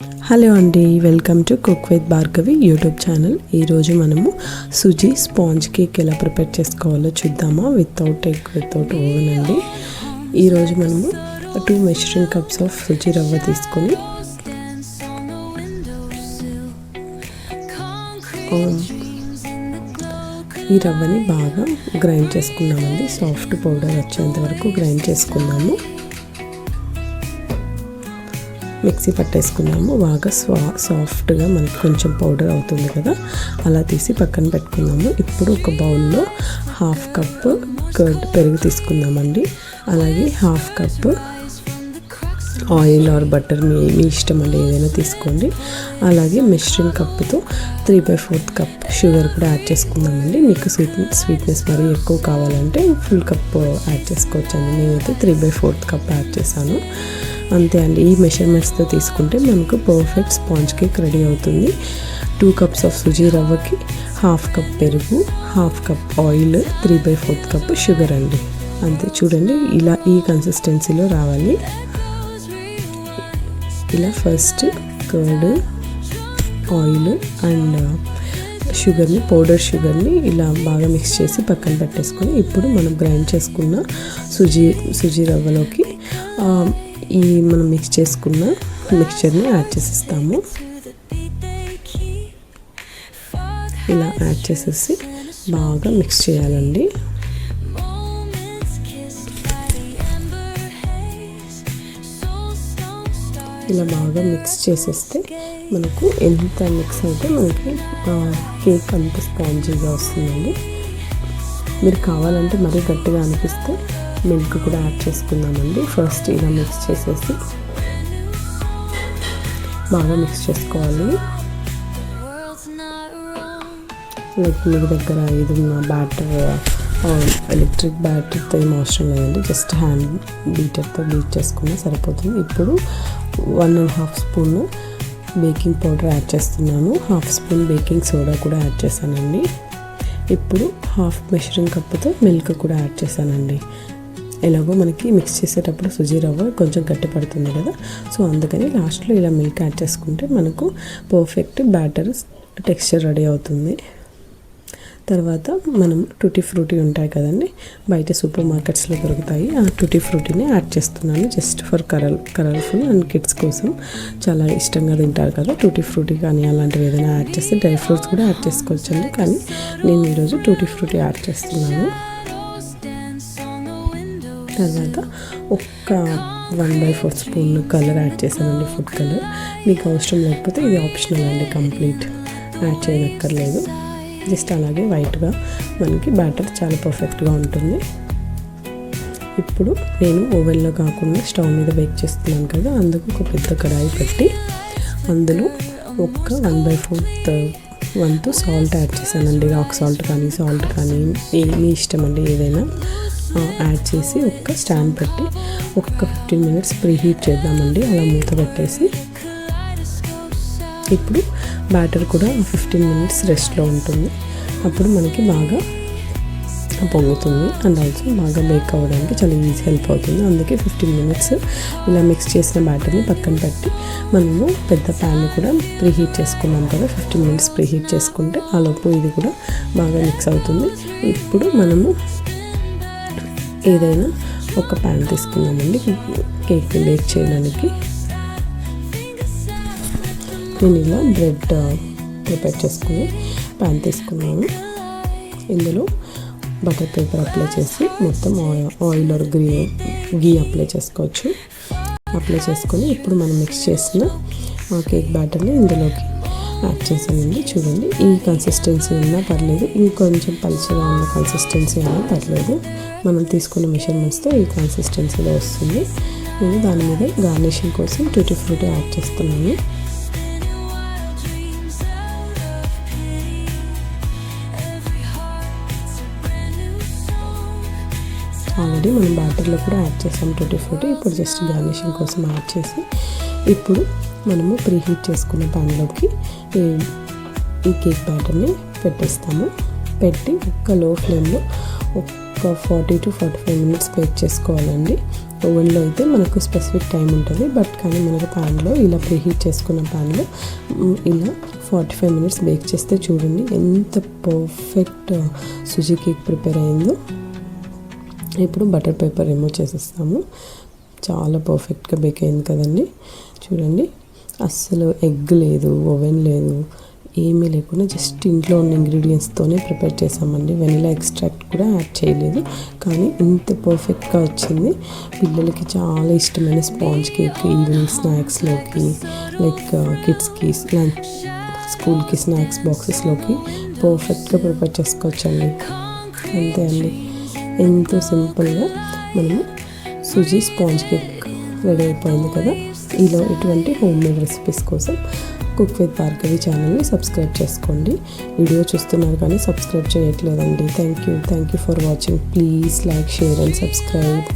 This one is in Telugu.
హలో అండి, welcome to cook with Bhargavi YouTube channel. ఈరోజు మనము సుజీ స్పాంజ్ కేక్ ఎలా ప్రిపేర్ చేసుకోవాలో చూద్దామా. వితౌట్ ఎగ్, వితౌట్ ఓవెన్ అండి. ఈరోజు మనము 2 మెజరింగ్ కప్స్ ఆఫ్ సుజీ రవ్వ తీసుకొని ఈ రవ్వని బాగా గ్రైండ్ చేసుకున్నామండి. సాఫ్ట్ పౌడర్ వచ్చేంత వరకు గ్రైండ్ చేసుకున్నాము. మిక్సీ పట్టేసుకున్నాము. బాగా సాఫ్ట్గా మనకి కొంచెం పౌడర్ అవుతుంది కదా, అలా తీసి పక్కన పెట్టుకున్నాము. ఇప్పుడు ఒక బౌల్లో 1/2 కప్ కర్డ్ పెరుగు తీసుకుందామండి. అలాగే 1/2 కప్ ఆయిల్ ఆర్ బటర్, మీ ఇష్టం అండి, ఏదైనా తీసుకోండి. అలాగే మెజరింగ్ కప్తో 3/4 కప్ షుగర్ కూడా యాడ్ చేసుకుందామండి. మీకు స్వీట్నెస్ మరీ ఎక్కువ కావాలంటే ఫుల్ కప్ యాడ్ చేసుకోవచ్చండి. నేనైతే 3/4 కప్ యాడ్ చేశాను. అంతే అండి. ఈ మెజర్మెంట్స్తో తీసుకుంటే మనకు పర్ఫెక్ట్ స్పాంజ్ కేక్ రెడీ అవుతుంది. 2 కప్స్ ఆఫ్ సుజీ రవ్వకి 1/2 కప్ పెరుగు, 1/2 కప్ ఆయిల్, 3/4 కప్ షుగర్ అండి. అంతే. చూడండి, ఇలా ఈ కన్సిస్టెన్సీలో రావాలి. ఇలా ఫస్ట్ కర్డ్, ఆయిల్ అండ్ షుగర్ని, పౌడర్ షుగర్ని ఇలా బాగా మిక్స్ చేసి పక్కన పెట్టేసుకొని ఇప్పుడు మనం గ్రైండ్ చేసుకున్న సుజీ రవ్వలోకి ఈ మనం మిక్స్ చేసుకున్న మిక్చర్ని యాడ్ చేసేస్తాము. ఇలా యాడ్ చేసేసి బాగా మిక్స్ చేయాలండి. ఇలా బాగా మిక్స్ చేసేస్తే మనకు ఎంత మిక్స్ అయితే మనకి కేక్ అంత స్పాంజీగా వస్తుందండి. మీరు కావాలంటే మరీ గట్టిగా అనిపిస్తే మిల్క్ కూడా యాడ్ చేసుకుందామండి. ఫస్ట్ ఇలా మిక్స్ చేసేసి బాగా మిక్స్ చేసుకోవాలి. లైక్ మీ దగ్గర ఏదైనా బ్యాటర్, ఎలక్ట్రిక్ బ్యాటర్తో ఏం అవసరం లేదండి. జస్ట్ హ్యాండ్ బీటర్తో బీట్ చేసుకున్నా సరిపోతుంది. ఇప్పుడు 1.5 స్పూన్ బేకింగ్ పౌడర్ యాడ్ చేస్తున్నాను. 1/2 స్పూన్ బేకింగ్ సోడా కూడా యాడ్ చేశానండి. ఇప్పుడు 1/2 మెజరింగ్ కప్తో మిల్క్ కూడా యాడ్ చేశానండి. ఎలాగో మనకి మిక్స్ చేసేటప్పుడు సుజీ రవ్వ కొంచెం గట్టి పడుతుంది కదా, సో అందుకని లాస్ట్లో ఇలా మిల్క్ యాడ్ చేసుకుంటే మనకు పర్ఫెక్ట్ బ్యాటర్ టెక్స్చర్ రెడీ అవుతుంది. తర్వాత మనం టూటీ ఫ్రూటీ ఉంటాయి కదండి, బయట సూపర్ మార్కెట్స్లో దొరుకుతాయి. ఆ టూటీ ఫ్రూటీని యాడ్ చేస్తున్నాను just for colourful and kids కోసం. చాలా ఇష్టంగా తింటారు కదా టూటీ ఫ్రూటీ. కానీ అలాంటివి ఏదైనా యాడ్ చేస్తే డ్రై ఫ్రూట్స్ కూడా యాడ్ చేసుకోవచ్చండి, కానీ నేను ఈరోజు టూటీ ఫ్రూటీ యాడ్ చేస్తున్నాను. తర్వాత ఒక్క 1/4 స్పూన్ కలర్ యాడ్ చేశానండి, ఫుడ్ కలర్. మీకు అవసరం లేకపోతే ఇది ఆప్షనల్ అండి, కంప్లీట్ యాడ్ చేయనక్కర్లేదు. జస్ట్ అలాగే వైట్గా మనకి బ్యాటర్ చాలా పర్ఫెక్ట్గా ఉంటుంది. ఇప్పుడు నేను ఓవెన్లో కాకుండా స్టవ్ మీద బేక్ చేస్తున్నాను కదా, అందుకు ఒక పెద్ద కడాయి పెట్టి అందులో ఒక్క 1/4 వంతు సాల్ట్ యాడ్ చేశానండి. రాక్ సాల్ట్ కానీ సాల్ట్ కానీ మీ ఇష్టం అండి, ఏదైనా యాడ్ చేసి ఒక్క స్టాండ్ పెట్టి ఒక్క 15 మినిట్స్ ప్రీహీట్ చేద్దామండి. అలా మూత పెట్టేసి ఇప్పుడు బ్యాటర్ కూడా 15 మినిట్స్ రెస్ట్లో ఉంటుంది. అప్పుడు మనకి బాగా పొంగుతుంది అండ్ ఆల్సో బాగా బేక్ అవ్వడానికి చాలా ఈజీ హెల్ప్ అవుతుంది. అందుకే 15 మినిట్స్ ఇలా మిక్స్ చేసిన బ్యాటర్ని పక్కన పెట్టి మనము పెద్ద ప్యాన్ని కూడా ప్రీహీట్ చేసుకున్నాం కదా, 15 మినిట్స్ ప్రీహీట్ చేసుకుంటే ఆ లోపు ఇది కూడా బాగా మిక్స్ అవుతుంది. ఇప్పుడు మనము ఏదైనా ఒక ప్యాన్ తీసుకున్నామండి కేక్ని బేక్ చేయడానికి. నేను ఇలా బ్రెడ్ ప్రిపేర్ చేసుకుని ప్యాన్ తీసుకున్నాను. ఇందులో బటర్ పేపర్ అప్లై చేసి మొత్తం ఆయిల్ ఆర్ గీ అప్లై చేసుకోవచ్చు. అప్లై చేసుకొని ఇప్పుడు మనం మిక్స్ చేసిన కేక్ బ్యాటర్ని ఇందులోకి యాడ్ చేసానండి. చూడండి, ఈ కన్సిస్టెన్సీ ఉన్నా పర్లేదు, ఇంకొంచెం పలుచగా ఉన్న కన్సిస్టెన్సీ అయినా పర్లేదు. మనం తీసుకున్న మెజర్మెంట్స్తో ఈ కన్సిస్టెన్సీలో వస్తుంది. నేను దాని మీద గార్నిషింగ్ కోసం టూటీ ఫ్రూటీ యాడ్ చేస్తున్నాను. ఆల్రెడీ మనం బ్యాటర్లో కూడా యాడ్ చేసాం టూటీ ఫ్రూటీ. ఇప్పుడు జస్ట్ గార్నిషింగ్ కోసం యాడ్ చేసి ఇప్పుడు మనము ప్రీహీట్ చేసుకున్న ప్యాన్లోకి ఈ కేక్ బ్యాటర్ని పెట్టేస్తాము. పెట్టి ఒక్క లో ఫ్లేమ్లో ఒక్క ఒక 40 to 45 మినిట్స్ బేక్ చేసుకోవాలండి. ఓవెన్లో అయితే మనకు స్పెసిఫిక్ టైం ఉంటుంది, బట్ కానీ మనకు ప్యాన్లో ఇలా ప్రీహీట్ చేసుకున్న ప్యాన్లో ఇలా 45 మినిట్స్ బేక్ చేస్తే చూడండి ఎంత పర్ఫెక్ట్ సుజీ కేక్ ప్రిపేర్ అయిందో. ఇప్పుడు బటర్ పేపర్ రిమూవ్ చేసేస్తాము. చాలా పర్ఫెక్ట్గా బేక్ అయింది కదండి. చూడండి, అస్సలు ఎగ్ లేదు, ఓవెన్ లేదు, ఏమీ లేకుండా జస్ట్ ఇంట్లో ఉన్న ఇంగ్రీడియంట్స్తోనే ప్రిపేర్ చేసామండి. వెనిలా ఎక్స్ట్రాక్ట్ కూడా యాడ్ చేయలేదు, కానీ ఇంత పర్ఫెక్ట్గా వచ్చింది. పిల్లలకి చాలా ఇష్టమైన స్పాంజ్ కేక్ ఈవినింగ్ స్నాక్స్లోకి, లైక్ కిడ్స్కి లంచ్, స్కూల్కి స్నాక్స్ బాక్సెస్లోకి పర్ఫెక్ట్గా ప్రిపేర్ చేసుకోవచ్చండి. అంతే అండి, ఎంతో సింపుల్గా మనము సుజీ స్పాంజ్ కేక్ రెడీ అయిపోయింది కదా. ఇలా ఇటువంటి హోమ్ మేడ్ రెసిపీస్ కోసం కుక్ విత్ భార్గవి ఛానల్ని సబ్స్క్రైబ్ చేసుకోండి. వీడియో చూస్తున్నారు కానీ సబ్స్క్రైబ్ చేయట్లేదండి. Thank you for watching. Please like, share and subscribe.